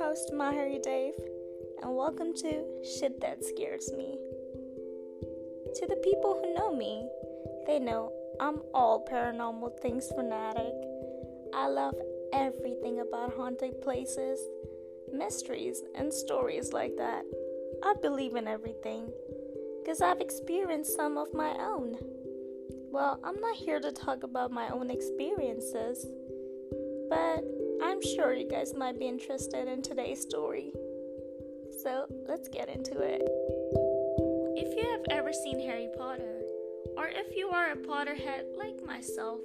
host Mahari Dave, and welcome to Shit That Scares Me. To the people who know me, they know I'm all paranormal things fanatic. I love everything about haunted places, mysteries, and stories like that. I believe in everything, because I've experienced some of my own. Well, I'm not here to talk about my own experiences, but I'm sure you guys might be interested in today's story. So, let's get into it. If you have ever seen Harry Potter, or if you are a Potterhead like myself,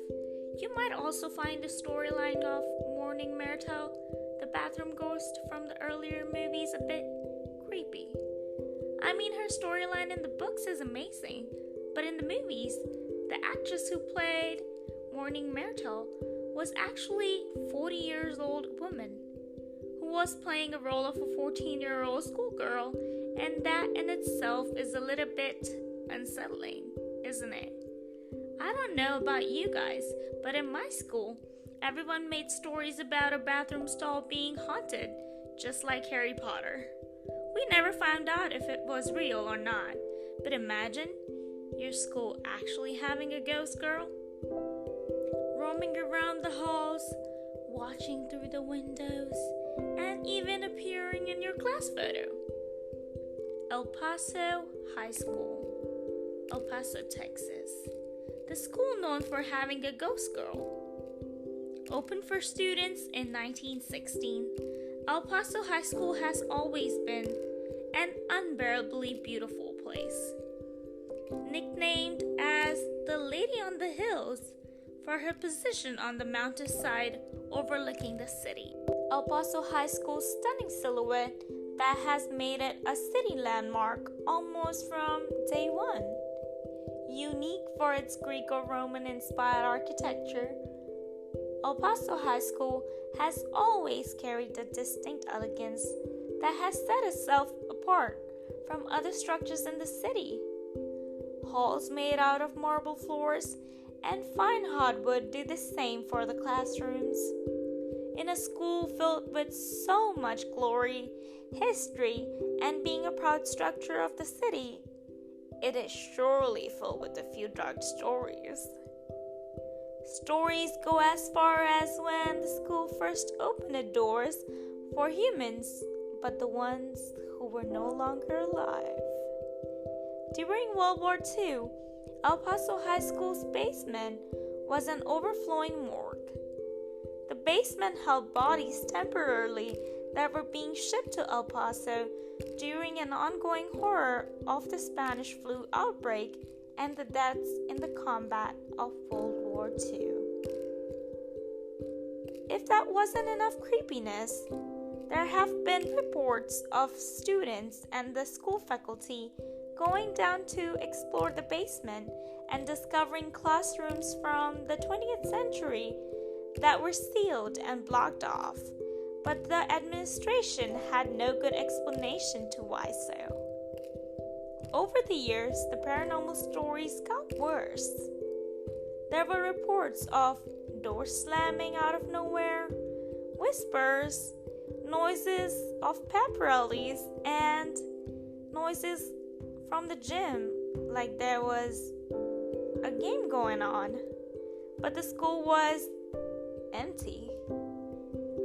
you might also find the storyline of Mourning Myrtle, the bathroom ghost from the earlier movies, a bit creepy. I mean, her storyline in the books is amazing, but in the movies, the actress who played Mourning Myrtle was actually a 40-year-old woman who was playing a role of a 14-year-old schoolgirl, and that in itself is a little bit unsettling, isn't it? I don't know about you guys, but in my school, everyone made stories about a bathroom stall being haunted, just like Harry Potter. We never found out if it was real or not, but imagine your school actually having a ghost girl roaming around the halls, watching through the windows, and even appearing in your class photo. El Paso High School, El Paso, Texas. The school known for having a ghost girl. Opened for students in 1916, El Paso High School has always been an unbearably beautiful place. Nicknamed as the Lady on the Hills for her position on the mountainside overlooking the city. El Paso High School's stunning silhouette that has made it a city landmark almost from day one. Unique for its Greco-Roman inspired architecture, El Paso High School has always carried a distinct elegance that has set itself apart from other structures in the city. Halls made out of marble floors and fine hardwood do the same for the classrooms. In a school filled with so much glory, history, and being a proud structure of the city, it is surely filled with a few dark stories. Stories go as far as when the school first opened the doors for humans, but the ones who were no longer alive. During World War II, El Paso High School's basement was an overflowing morgue. The basement held bodies temporarily that were being shipped to El Paso during an ongoing horror of the Spanish flu outbreak and the deaths in the combat of World War II. If that wasn't enough creepiness, there have been reports of students and the school faculty going down to explore the basement and discovering classrooms from the 20th century that were sealed and blocked off, but the administration had no good explanation to why so. Over the years, the paranormal stories got worse. There were reports of doors slamming out of nowhere, whispers, noises of pep rallies, and noises from the gym, like there was a game going on, but the school was empty.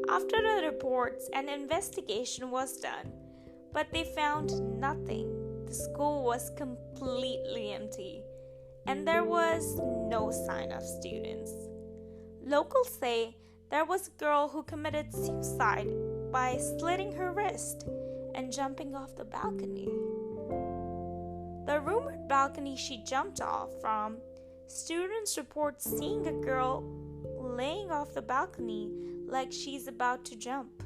After the reports, an investigation was done, but they found nothing. The school was completely empty, and there was no sign of students. Locals say there was a girl who committed suicide by slitting her wrist and jumping off the balcony. The rumored balcony she jumped off from, students report seeing a girl laying off the balcony like she's about to jump.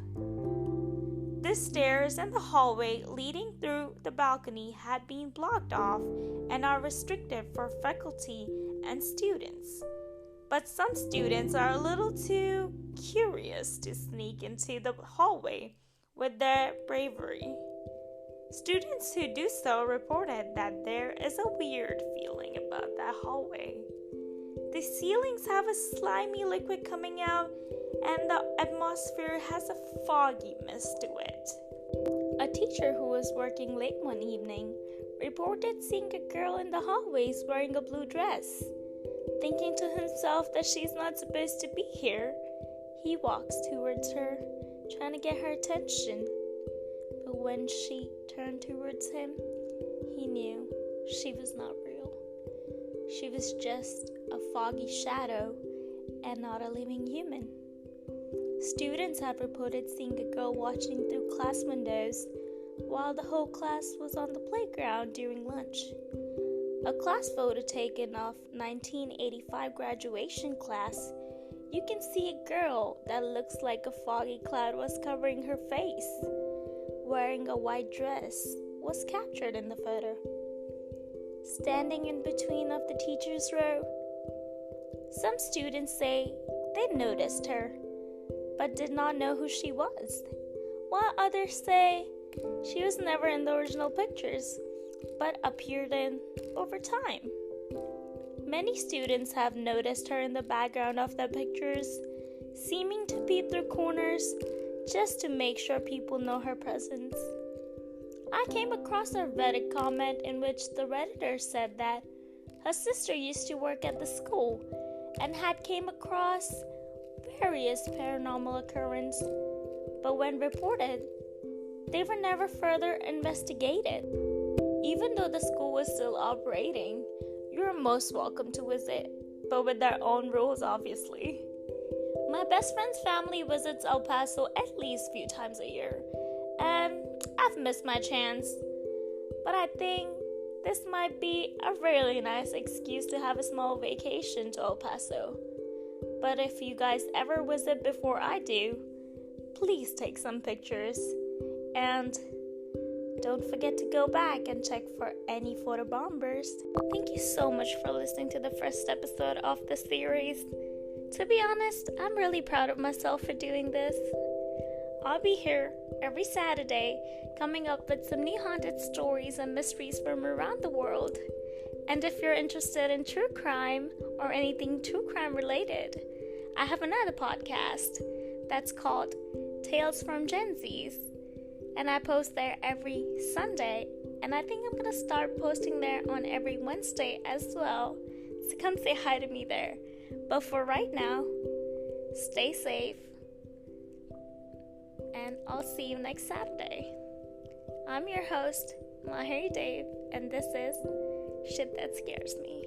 The stairs and the hallway leading through the balcony had been blocked off and are restricted for faculty and students. But some students are a little too curious to sneak into the hallway with their bravery. Students who do so reported that there is a weird feeling about that hallway. The ceilings have a slimy liquid coming out, and the atmosphere has a foggy mist to it. A teacher who was working late one evening reported seeing a girl in the hallways wearing a blue dress. Thinking to himself that she's not supposed to be here, he walks towards her, trying to get her attention. But when she turned towards him, he knew she was not real. She was just a foggy shadow and not a living human. Students have reported seeing a girl watching through class windows while the whole class was on the playground during lunch. A class photo taken of 1985 graduation class, you can see a girl that looks like a foggy cloud was covering her face. Wearing a white dress was captured in the photo. Standing in between of the teacher's row, some students say they noticed her, but did not know who she was, while others say she was never in the original pictures, but appeared in over time. Many students have noticed her in the background of their pictures, seeming to peep through corners just to make sure people know her presence. I came across a Reddit comment in which the Redditor said that her sister used to work at the school and had came across various paranormal occurrences, but when reported, they were never further investigated. Even though the school was still operating, you are most welcome to visit, but with their own rules, obviously. My best friend's family visits El Paso at least a few times a year, and I've missed my chance, but I think this might be a really nice excuse to have a small vacation to El Paso. But if you guys ever visit before I do, please take some pictures, and don't forget to go back and check for any photobombers. Thank you so much for listening to the first episode of the series. To be honest, I'm really proud of myself for doing this. I'll be here every Saturday coming up with some new haunted stories and mysteries from around the world. And if you're interested in true crime or anything true crime related, I have another podcast that's called Tales from Gen Z's. And I post there every Sunday, and I think I'm going to start posting there on every Wednesday as well, so come say hi to me there. But for right now, stay safe, and I'll see you next Saturday. I'm your host, Mahari Dave, and this is Shit That Scares Me.